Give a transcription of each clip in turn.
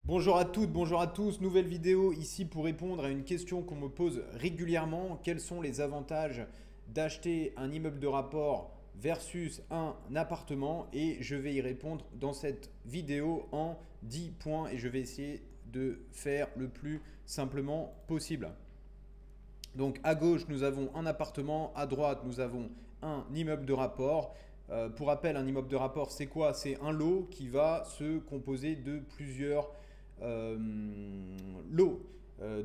Bonjour à toutes, bonjour à tous, nouvelle vidéo ici pour répondre à une question qu'on me pose régulièrement. Quels sont les avantages d'acheter un immeuble de rapport versus un appartement? Et je vais y répondre dans cette vidéo en 10 points et je vais essayer de faire le plus simplement possible. Donc à gauche, nous avons un appartement, à droite, nous avons un immeuble de rapport. Pour rappel, un immeuble de rapport, c'est quoi? C'est un lot qui va se composer de plusieurs euh, lots.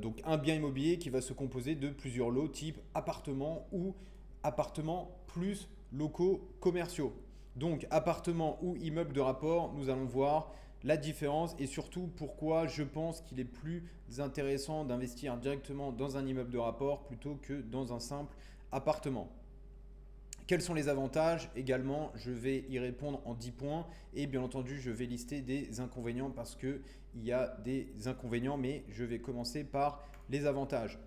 Donc un bien immobilier qui va se composer de plusieurs lots type appartement ou appartement plus locaux commerciaux. Donc appartement ou immeuble de rapport, nous allons voir la différence et surtout pourquoi je pense qu'il est plus intéressant d'investir directement dans un immeuble de rapport plutôt que dans un simple appartement. Quels sont les avantages? Également, je vais y répondre en 10 points et bien entendu, je vais lister des inconvénients parce qu'il y a des inconvénients, mais je vais commencer par les avantages.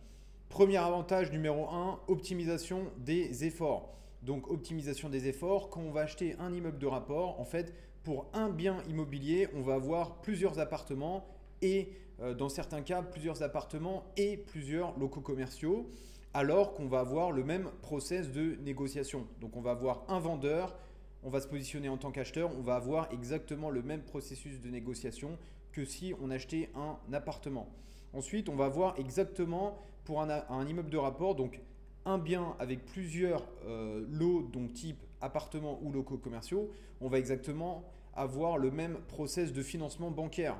Premier avantage numéro 1, optimisation des efforts. Donc optimisation des efforts, quand on va acheter un immeuble de rapport, en fait, pour un bien immobilier, on va avoir plusieurs appartements et dans certains cas, plusieurs appartements et plusieurs locaux commerciaux, alors qu'on va avoir le même process de négociation. Donc on va avoir un vendeur, on va se positionner en tant qu'acheteur, on va avoir exactement le même processus de négociation que si on achetait un appartement. Ensuite, on va voir exactement pour un immeuble de rapport, donc un bien avec plusieurs lots, donc type appartements ou locaux commerciaux, on va exactement avoir le même process de financement bancaire,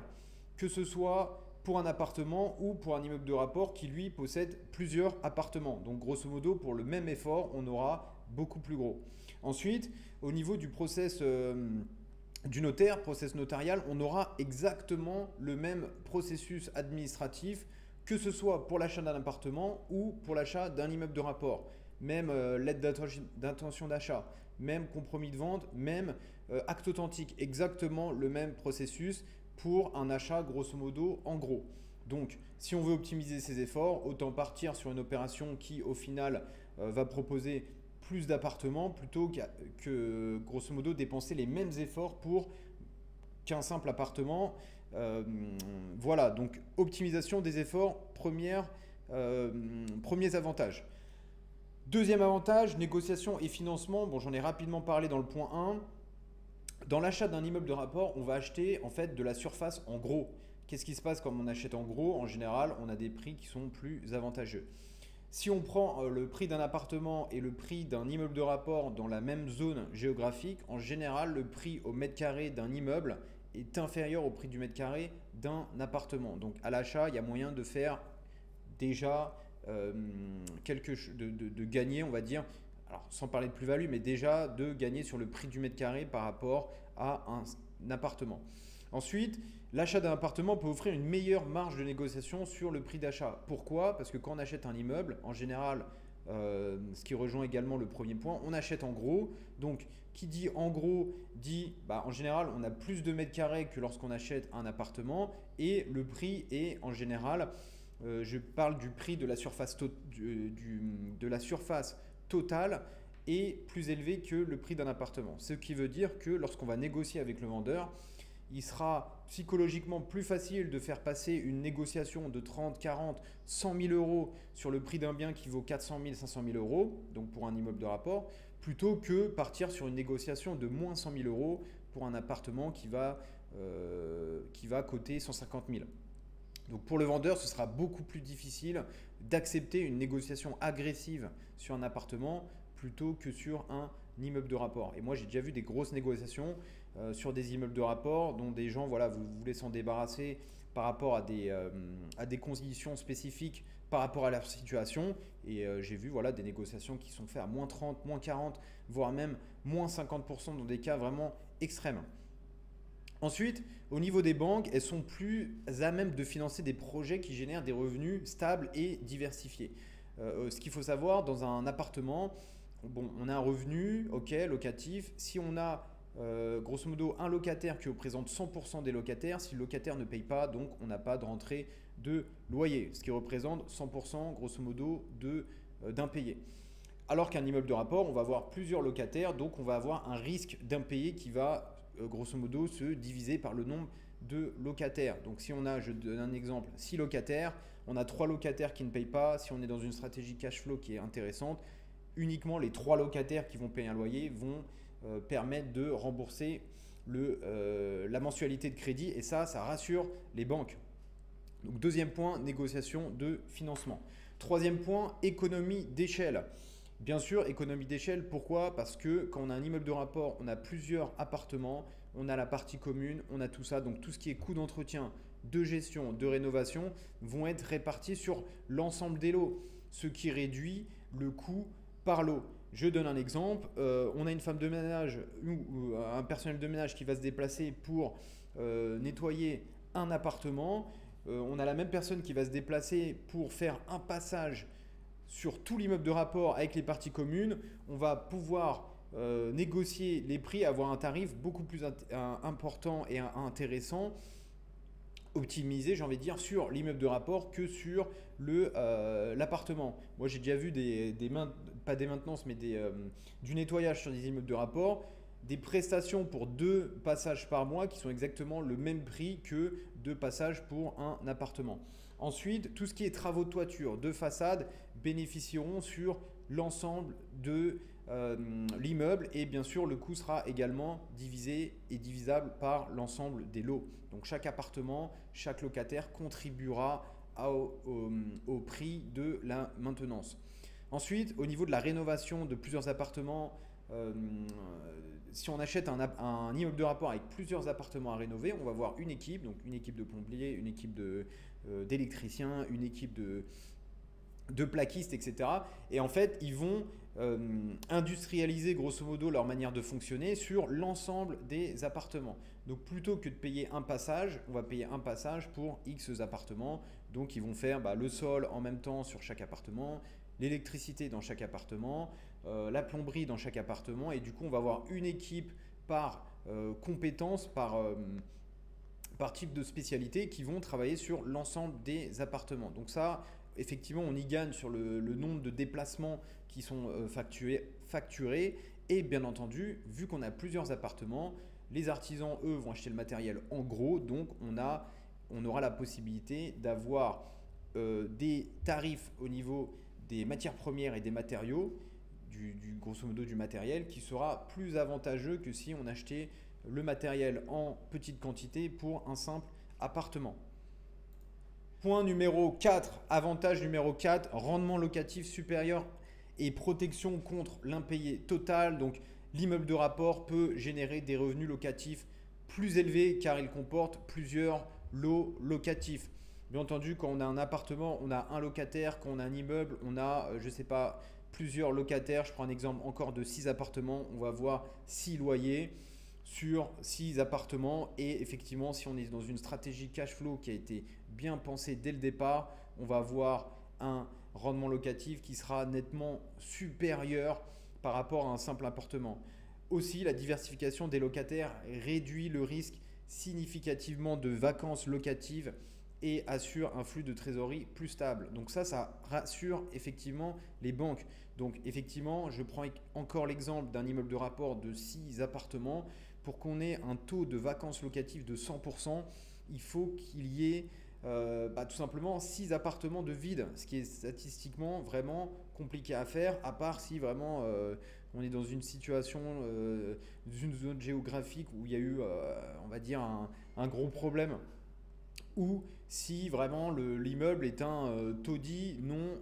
que ce soit pour un appartement ou pour un immeuble de rapport qui lui possède plusieurs appartements. Donc grosso modo, pour le même effort, on aura beaucoup plus gros. Ensuite, au niveau du process du notaire, process notarial, on aura exactement le même processus administratif, que ce soit pour l'achat d'un appartement ou pour l'achat d'un immeuble de rapport. Même lettre d'intention d'achat, même compromis de vente, même acte authentique, exactement le même processus pour un achat grosso modo en gros. Donc si on veut optimiser ses efforts, autant partir sur une opération qui au final va proposer plus d'appartements plutôt que grosso modo dépenser les mêmes efforts pour qu'un simple appartement. Voilà, donc optimisation des efforts, premiers avantages. Deuxième avantage, négociation et financement. Bon, j'en ai rapidement parlé dans le point 1. Dans l'achat d'un immeuble de rapport, on va acheter en fait de la surface en gros. Qu'est-ce qui se passe quand on achète en gros? En général, on a des prix qui sont plus avantageux. Si on prend le prix d'un appartement et le prix d'un immeuble de rapport dans la même zone géographique, en général, le prix au mètre carré d'un immeuble est inférieur au prix du mètre carré d'un appartement. Donc à l'achat, il y a moyen de faire déjà de gagner, on va dire, alors sans parler de plus-value, mais déjà de gagner sur le prix du mètre carré par rapport à un appartement. Ensuite, l'achat d'un appartement peut offrir une meilleure marge de négociation sur le prix d'achat. Pourquoi? Parce que quand on achète un immeuble, en général, ce qui rejoint également le premier point, on achète en gros. Donc, qui dit en gros dit, en général, on a plus de mètres carrés que lorsqu'on achète un appartement et le prix est en général, je parle du prix de la surface, de la surface totale est plus élevé que le prix d'un appartement. Ce qui veut dire que lorsqu'on va négocier avec le vendeur, il sera psychologiquement plus facile de faire passer une négociation de 30, 40, 100 000 euros sur le prix d'un bien qui vaut 400 000, 500 000 euros, donc pour un immeuble de rapport, plutôt que partir sur une négociation de moins 100 000 euros pour un appartement qui va coter 150 000. Donc pour le vendeur, ce sera beaucoup plus difficile d'accepter une négociation agressive sur un appartement plutôt que sur un immeuble de rapport. Et moi, j'ai déjà vu des grosses négociations sur des immeubles de rapport dont des gens vous voulez s'en débarrasser par rapport à des conditions spécifiques par rapport à leur situation. Et j'ai vu des négociations qui sont faites à moins 30, moins 40, voire même moins 50% dans des cas vraiment extrêmes. Ensuite, au niveau des banques, elles sont plus à même de financer des projets qui génèrent des revenus stables et diversifiés. Ce qu'il faut savoir, dans un appartement, bon, on a un revenu, ok, locatif. Si on a grosso modo un locataire qui représente 100% des locataires, si le locataire ne paye pas, donc on n'a pas de rentrée de loyer, ce qui représente 100% grosso modo d'impayé. Alors qu'un immeuble de rapport, on va avoir plusieurs locataires, donc on va avoir un risque d'impayé qui va grosso modo se diviser par le nombre de locataires. Donc si on a, je donne un exemple, 6 locataires, on a 3 locataires qui ne payent pas. Si on est dans une stratégie cash flow qui est intéressante, uniquement les 3 locataires qui vont payer un loyer vont permettre de rembourser la mensualité de crédit, et ça rassure les banques. Donc deuxième point, négociation de financement. Troisième point, économie d'échelle. Bien sûr, économie d'échelle, pourquoi? Parce que quand on a un immeuble de rapport, on a plusieurs appartements, on a la partie commune, on a tout ça, donc tout ce qui est coût d'entretien, de gestion, de rénovation vont être répartis sur l'ensemble des lots, ce qui réduit le coût par lot. Je donne un exemple, on a une femme de ménage ou un personnel de ménage qui va se déplacer pour nettoyer un appartement. On a la même personne qui va se déplacer pour faire un passage sur tout l'immeuble de rapport avec les parties communes. On va pouvoir négocier les prix, avoir un tarif beaucoup plus important et intéressant, optimisé, j'ai envie de dire, sur l'immeuble de rapport que sur l'appartement. Moi, j'ai déjà vu pas des maintenances, mais du nettoyage sur des immeubles de rapport, des prestations pour 2 passages par mois qui sont exactement le même prix que 2 passages pour un appartement. Ensuite, tout ce qui est travaux de toiture, de façade, bénéficieront sur l'ensemble de l'immeuble, et bien sûr le coût sera également divisé et divisable par l'ensemble des lots. Donc chaque appartement, chaque locataire contribuera au prix de la maintenance. Ensuite, au niveau de la rénovation de plusieurs appartements, si on achète un immeuble de rapport avec plusieurs appartements à rénover, on va voir une équipe, donc une équipe de plombiers, une équipe d'électriciens, une équipe de plaquistes, etc. Et en fait, ils vont industrialiser grosso modo leur manière de fonctionner sur l'ensemble des appartements. Donc plutôt que de payer un passage, on va payer un passage pour X appartements. Donc ils vont faire le sol en même temps sur chaque appartement, l'électricité dans chaque appartement, la plomberie dans chaque appartement, et du coup on va avoir une équipe par compétence, par type de spécialité, qui vont travailler sur l'ensemble des appartements. Donc ça, effectivement, on y gagne sur le nombre de déplacements qui sont facturés, et bien entendu, vu qu'on a plusieurs appartements, les artisans, eux, vont acheter le matériel en gros, donc on aura la possibilité d'avoir des tarifs au niveau des matières premières et des matériaux, grosso modo du matériel, qui sera plus avantageux que si on achetait le matériel en petite quantité pour un simple appartement. Point numéro 4, avantage numéro 4, rendement locatif supérieur et protection contre l'impayé total. Donc l'immeuble de rapport peut générer des revenus locatifs plus élevés car il comporte plusieurs lots locatifs. Bien entendu, quand on a un appartement, on a un locataire. Quand on a un immeuble, on a, je ne sais pas, plusieurs locataires. Je prends un exemple encore de 6 appartements. On va avoir 6 loyers sur 6 appartements, et effectivement, si on est dans une stratégie cash flow qui a été bien pensée dès le départ, on va avoir un rendement locatif qui sera nettement supérieur par rapport à un simple appartement. Aussi, la diversification des locataires réduit le risque significativement de vacances locatives et assure un flux de trésorerie plus stable. Donc ça rassure effectivement les banques. Donc effectivement, je prends encore l'exemple d'un immeuble de rapport de 6 appartements. Pour qu'on ait un taux de vacances locatives de 100%, il faut qu'il y ait tout simplement 6 appartements de vide, ce qui est statistiquement vraiment compliqué à faire, à part si vraiment on est dans une situation, dans une zone géographique où il y a eu, on va dire, un gros problème, ou si vraiment l'immeuble est un taudis non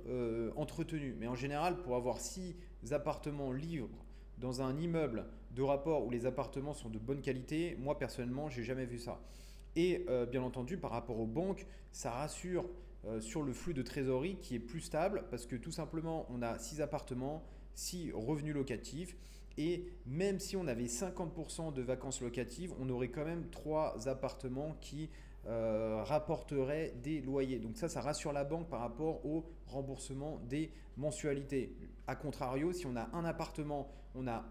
entretenu. Mais en général, pour avoir 6 appartements libres dans un immeuble de rapport où les appartements sont de bonne qualité, moi personnellement, j'ai jamais vu ça. Et bien entendu, par rapport aux banques, ça rassure sur le flux de trésorerie qui est plus stable, parce que tout simplement, on a 6 appartements, 6 revenus locatifs, et même si on avait 50% de vacances locatives, on aurait quand même 3 appartements qui rapporteraient des loyers. Donc ça rassure la banque par rapport au remboursement des mensualités. A contrario, si on a un appartement, on a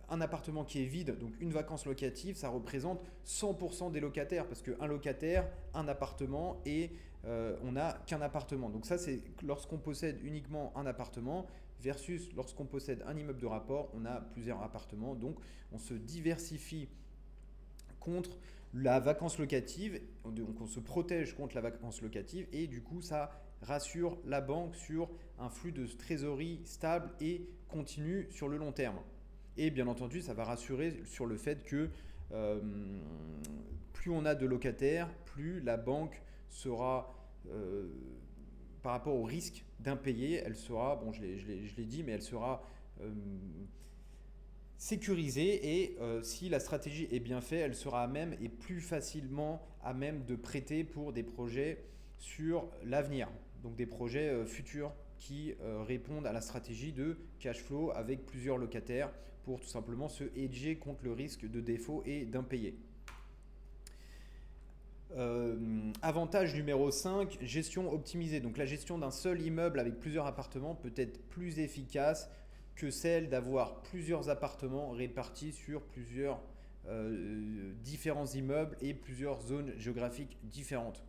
un appartement qui est vide, donc une vacance locative, ça représente 100% des locataires, parce qu'un locataire, un appartement, et on n'a qu'un appartement. Donc ça, c'est lorsqu'on possède uniquement un appartement versus lorsqu'on possède un immeuble de rapport, on a plusieurs appartements. Donc on se diversifie contre la vacance locative. Donc on se protège contre la vacance locative et du coup ça rassure la banque sur un flux de trésorerie stable et continu sur le long terme. Et bien entendu, ça va rassurer sur le fait que plus on a de locataires, plus la banque sera, par rapport au risque d'impayé, elle sera, bon je l'ai dit, mais elle sera sécurisée et si la stratégie est bien faite, elle sera à même et plus facilement à même de prêter pour des projets sur l'avenir, donc des projets futurs qui répondent à la stratégie de cash flow avec plusieurs locataires pour tout simplement se hedger contre le risque de défaut et d'impayé. Avantage numéro 5, gestion optimisée. Donc la gestion d'un seul immeuble avec plusieurs appartements peut être plus efficace que celle d'avoir plusieurs appartements répartis sur plusieurs différents immeubles et plusieurs zones géographiques différentes.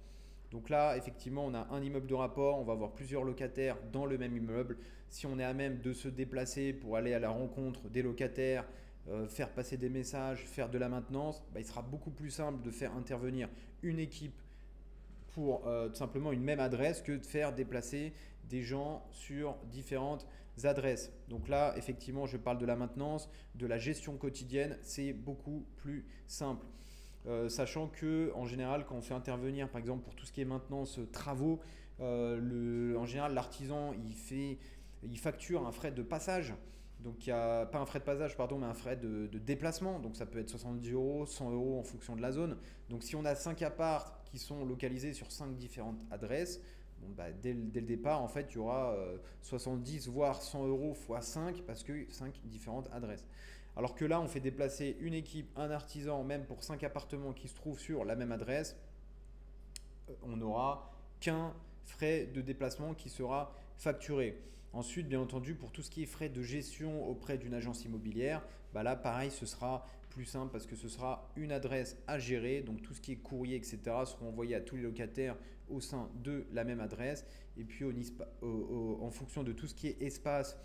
Donc là, effectivement, on a un immeuble de rapport, on va avoir plusieurs locataires dans le même immeuble. Si on est à même de se déplacer pour aller à la rencontre des locataires, faire passer des messages, faire de la maintenance, il sera beaucoup plus simple de faire intervenir une équipe pour tout simplement une même adresse que de faire déplacer des gens sur différentes adresses. Donc là, effectivement, je parle de la maintenance, de la gestion quotidienne, c'est beaucoup plus simple. Sachant que en général, quand on fait intervenir, par exemple pour tout ce qui est maintenance, travaux, en général, l'artisan il facture un frais de passage. Donc il n'y a pas un frais de passage, pardon, mais un frais de déplacement. Donc ça peut être 70 €, 100 € en fonction de la zone. Donc si on a 5 apparts qui sont localisés sur 5 différentes adresses, bon, dès le départ, en fait, il y aura 70 voire 100 € x 5 parce que 5 différentes adresses. Alors que là, on fait déplacer une équipe, un artisan, même pour 5 appartements qui se trouvent sur la même adresse, on n'aura qu'un frais de déplacement qui sera facturé. Ensuite, bien entendu, pour tout ce qui est frais de gestion auprès d'une agence immobilière, là, pareil, ce sera plus simple parce que ce sera une adresse à gérer. Donc, tout ce qui est courrier, etc. seront envoyés à tous les locataires au sein de la même adresse. Et puis, en fonction de tout ce qui est espace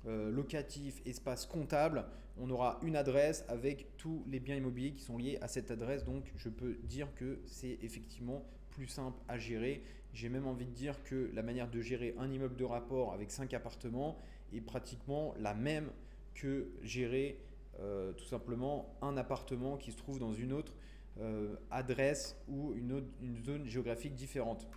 locatif, espace comptable, on aura une adresse avec tous les biens immobiliers qui sont liés à cette adresse. Donc, je peux dire que c'est effectivement plus simple à gérer. J'ai même envie de dire que la manière de gérer un immeuble de rapport avec 5 appartements est pratiquement la même que gérer tout simplement un appartement qui se trouve dans une autre adresse ou une zone géographique différente.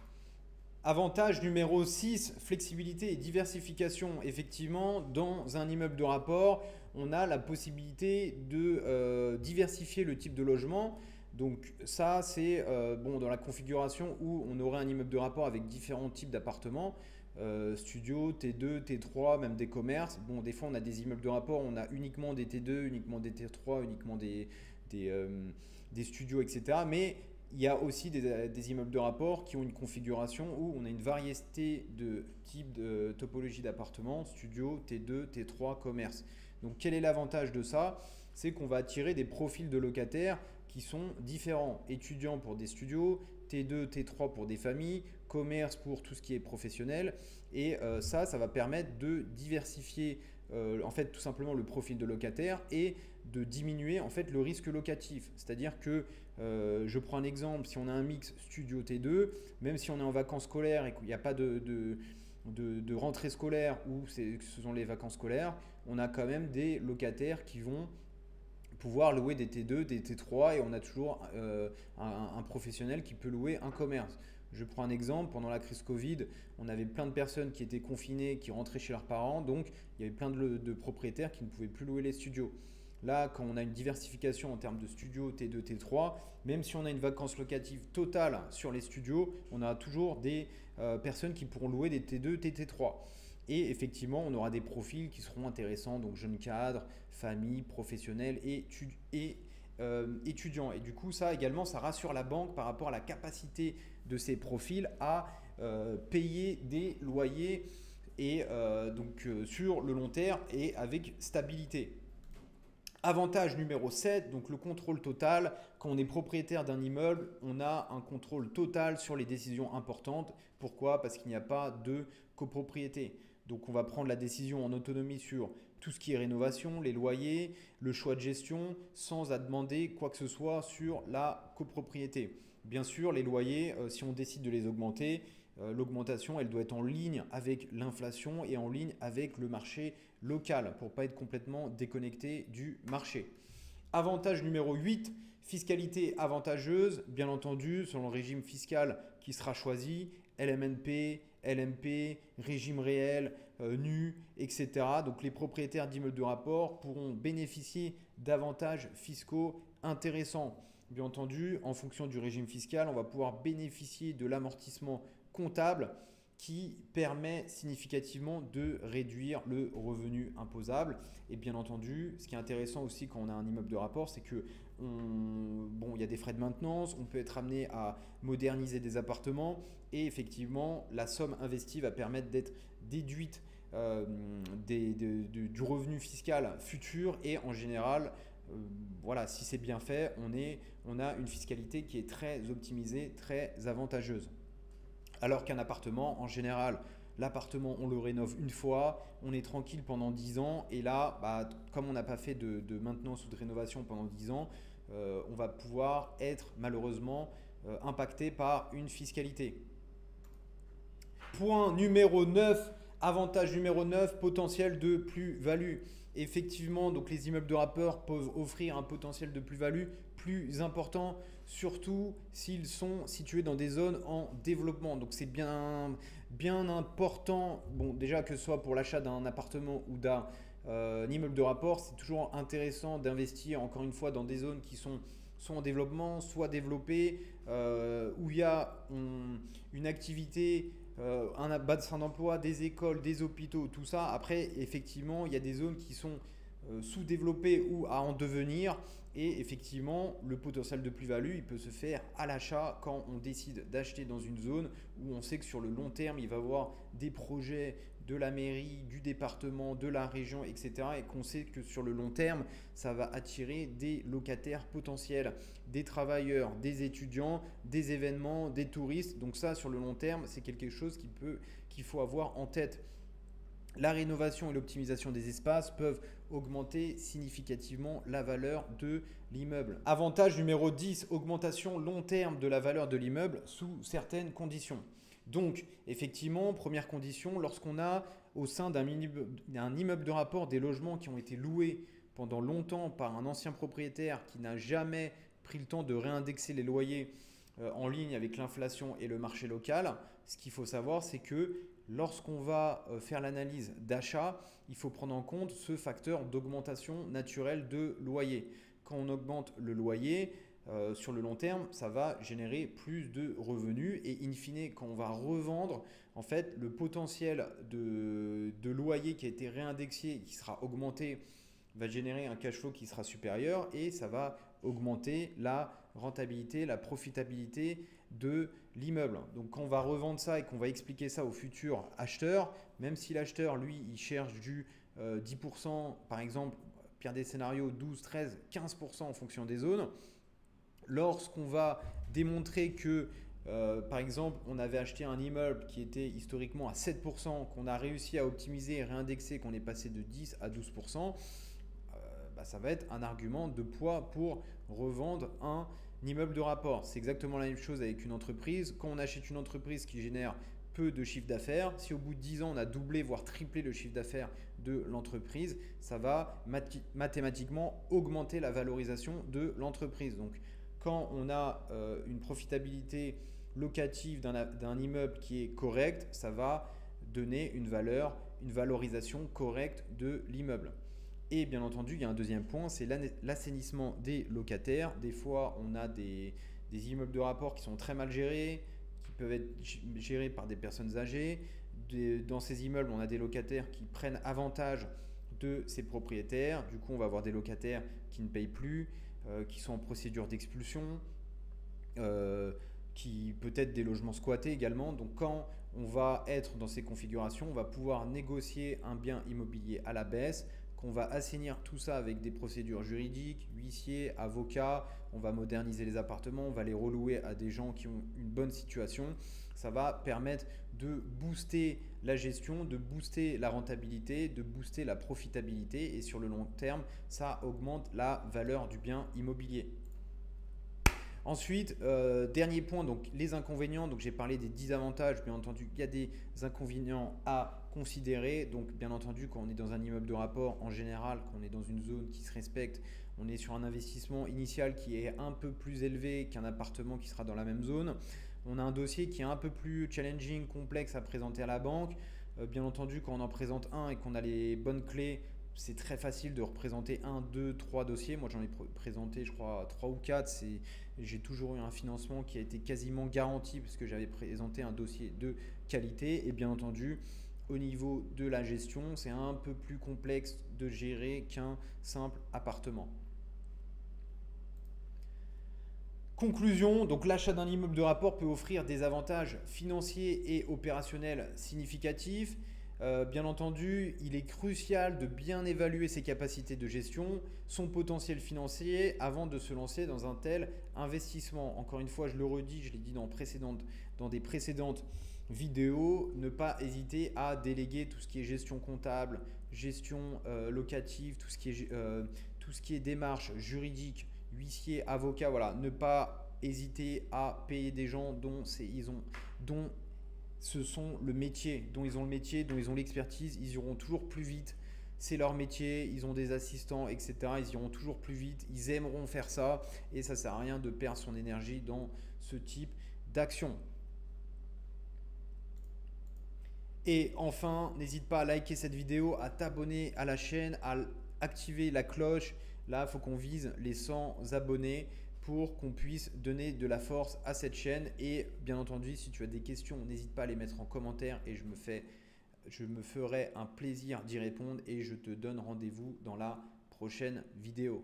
Avantage numéro 6, flexibilité et diversification. Effectivement, dans un immeuble de rapport, on a la possibilité de diversifier le type de logement. Donc ça, c'est dans la configuration où on aurait un immeuble de rapport avec différents types d'appartements, studio, T2, T3, même des commerces. Bon, des fois, on a des immeubles de rapport, on a uniquement des T2, uniquement des T3, uniquement des studios, etc. Mais il y a aussi des immeubles de rapport qui ont une configuration où on a une variété de types de topologie d'appartements, studio, T2, T3, commerce. Donc quel est l'avantage de ça? C'est qu'on va attirer des profils de locataires qui sont différents. Étudiants pour des studios, T2, T3 pour des familles, commerce pour tout ce qui est professionnel. Et ça va permettre de diversifier en fait tout simplement le profil de locataire et de diminuer en fait le risque locatif. C'est-à-dire que je prends un exemple, si on a un mix studio T2, même si on est en vacances scolaires et qu'il n'y a pas de rentrée scolaire ou ce sont les vacances scolaires, on a quand même des locataires qui vont pouvoir louer des T2, des T3 et on a toujours un professionnel qui peut louer un commerce. Je prends un exemple, pendant la crise Covid, on avait plein de personnes qui étaient confinées, qui rentraient chez leurs parents, donc il y avait plein de propriétaires qui ne pouvaient plus louer les studios. Là, quand on a une diversification en termes de studios T2, T3, même si on a une vacance locative totale sur les studios, on a toujours des personnes qui pourront louer des T2, T3. Et effectivement, on aura des profils qui seront intéressants, donc jeunes cadres, familles, professionnels et étudiants. Et du coup, ça également, ça rassure la banque par rapport à la capacité de ces profils à payer des loyers et sur le long terme et avec stabilité. Avantage numéro 7, donc le contrôle total. Quand on est propriétaire d'un immeuble, on a un contrôle total sur les décisions importantes. Pourquoi? Parce qu'il n'y a pas de copropriété. Donc on va prendre la décision en autonomie sur tout ce qui est rénovation, les loyers, le choix de gestion, sans à demander quoi que ce soit sur la copropriété. Bien sûr, les loyers, si on décide de les augmenter, l'augmentation, elle doit être en ligne avec l'inflation et en ligne avec le marché local pour ne pas être complètement déconnecté du marché. Avantage numéro 8, fiscalité avantageuse, bien entendu, selon le régime fiscal qui sera choisi, LMNP, LMP, régime réel, nu, etc. Donc les propriétaires d'immeubles de rapport pourront bénéficier d'avantages fiscaux intéressants. Bien entendu, en fonction du régime fiscal, on va pouvoir bénéficier de l'amortissement comptable qui permet significativement de réduire le revenu imposable. Et bien entendu, ce qui est intéressant aussi quand on a un immeuble de rapport, c'est que il y a des frais de maintenance, on peut être amené à moderniser des appartements et effectivement, la somme investie va permettre d'être déduite du revenu fiscal futur et en général, voilà, si c'est bien fait, on a une fiscalité qui est très optimisée, très avantageuse. Alors qu'un appartement, en général, l'appartement, on le rénove une fois, on est tranquille pendant 10 ans. Et là, comme on n'a pas fait de maintenance ou de rénovation pendant 10 ans, on va pouvoir être malheureusement impacté par une fiscalité. Point numéro 9, avantage numéro 9, potentiel de plus-value. Effectivement, donc les immeubles de rapport peuvent offrir un potentiel de plus-value plus important, surtout s'ils sont situés dans des zones en développement. Donc c'est bien important, déjà que ce soit pour l'achat d'un appartement ou d'un immeuble de rapport, c'est toujours intéressant d'investir encore une fois dans des zones qui sont soit en développement, soit développées, où il y a une activité, un bassin d'emploi, des écoles, des hôpitaux, tout ça. Après, effectivement, il y a des zones qui sont sous-développées ou à en devenir. Et effectivement, le potentiel de plus-value, il peut se faire à l'achat quand on décide d'acheter dans une zone où on sait que sur le long terme, il va y avoir des projets de la mairie, du département, de la région, etc. Et qu'on sait que sur le long terme, ça va attirer des locataires potentiels, des travailleurs, des étudiants, des événements, des touristes. Donc ça, sur le long terme, c'est quelque chose qu'il faut avoir en tête. La rénovation et l'optimisation des espaces peuvent augmenter significativement la valeur de l'immeuble. Avantage numéro 10, augmentation long terme de la valeur de l'immeuble sous certaines conditions. Donc, effectivement, première condition, lorsqu'on a au sein d'un immeuble de rapport des logements qui ont été loués pendant longtemps par un ancien propriétaire qui n'a jamais pris le temps de réindexer les loyers en ligne avec l'inflation et le marché local, ce qu'il faut savoir, c'est que lorsqu'on va faire l'analyse d'achat, il faut prendre en compte ce facteur d'augmentation naturelle de loyer. Quand on augmente le loyer, sur le long terme, ça va générer plus de revenus et in fine, quand on va revendre, en fait, le potentiel de loyer qui a été réindexé et qui sera augmenté va générer un cash flow qui sera supérieur et ça va augmenter la rentabilité, la profitabilité de l'immeuble. Donc quand on va revendre ça et qu'on va expliquer ça au futur acheteur, même si l'acheteur, lui, il cherche du 10%, par exemple, pire des scénarios, 12, 13, 15% en fonction des zones, lorsqu'on va démontrer que, par exemple, on avait acheté un immeuble qui était historiquement à 7%, qu'on a réussi à optimiser et réindexer, qu'on est passé de 10 à 12%, ça va être un argument de poids pour revendre un immeuble de rapport. C'est exactement la même chose avec une entreprise. Quand on achète une entreprise qui génère peu de chiffre d'affaires, si au bout de 10 ans, on a doublé, voire triplé le chiffre d'affaires de l'entreprise, ça va mathématiquement augmenter la valorisation de l'entreprise. Donc, quand on a une profitabilité locative d'un immeuble qui est correcte, ça va donner une valorisation correcte de l'immeuble. Et bien entendu, il y a un deuxième point, c'est l'assainissement des locataires. Des fois, on a des immeubles de rapport qui sont très mal gérés, qui peuvent être gérés par des personnes âgées. Dans ces immeubles, on a des locataires qui prennent avantage de ces propriétaires. Du coup, on va avoir des locataires qui ne payent plus, qui sont en procédure d'expulsion, qui peut-être des logements squattés également. Donc quand on va être dans ces configurations, on va pouvoir négocier un bien immobilier à la baisse qu'on va assainir tout ça avec des procédures juridiques, huissiers, avocats, on va moderniser les appartements, on va les relouer à des gens qui ont une bonne situation. Ça va permettre de booster la gestion, de booster la rentabilité, de booster la profitabilité et sur le long terme, ça augmente la valeur du bien immobilier. Ensuite, dernier point, donc les inconvénients. Donc j'ai parlé des 10 avantages. Bien entendu, il y a des inconvénients à considérer. Donc bien entendu, quand on est dans un immeuble de rapport, en général, quand on est dans une zone qui se respecte, on est sur un investissement initial qui est un peu plus élevé qu'un appartement qui sera dans la même zone. On a un dossier qui est un peu plus challenging, complexe à présenter à la banque. Bien entendu, quand on en présente un et qu'on a les bonnes clés, c'est très facile de représenter 1, 2, 3 dossiers. Moi, j'en ai présenté, je crois, 3 ou 4. J'ai toujours eu un financement qui a été quasiment garanti parce que j'avais présenté un dossier de qualité. Et bien entendu, au niveau de la gestion, c'est un peu plus complexe de gérer qu'un simple appartement. Conclusion, donc l'achat d'un immeuble de rapport peut offrir des avantages financiers et opérationnels significatifs. Bien entendu, il est crucial de bien évaluer ses capacités de gestion, son potentiel financier avant de se lancer dans un tel investissement. Encore une fois, je le redis, je l'ai dit dans des précédentes vidéos, ne pas hésiter à déléguer tout ce qui est gestion comptable, gestion locative, tout ce qui est démarche juridique, huissier, avocat, voilà, ne pas hésiter à payer des gens dont ce sont le métier, dont ils ont l'expertise, ils iront toujours plus vite. C'est leur métier, ils ont des assistants, etc. Ils iront toujours plus vite, ils aimeront faire ça et ça ne sert à rien de perdre son énergie dans ce type d'action. Et enfin, n'hésite pas à liker cette vidéo, à t'abonner à la chaîne, à activer la cloche. Là, il faut qu'on vise les 100 abonnés pour qu'on puisse donner de la force à cette chaîne. Et bien entendu, si tu as des questions, n'hésite pas à les mettre en commentaire et je me ferai un plaisir d'y répondre et je te donne rendez-vous dans la prochaine vidéo.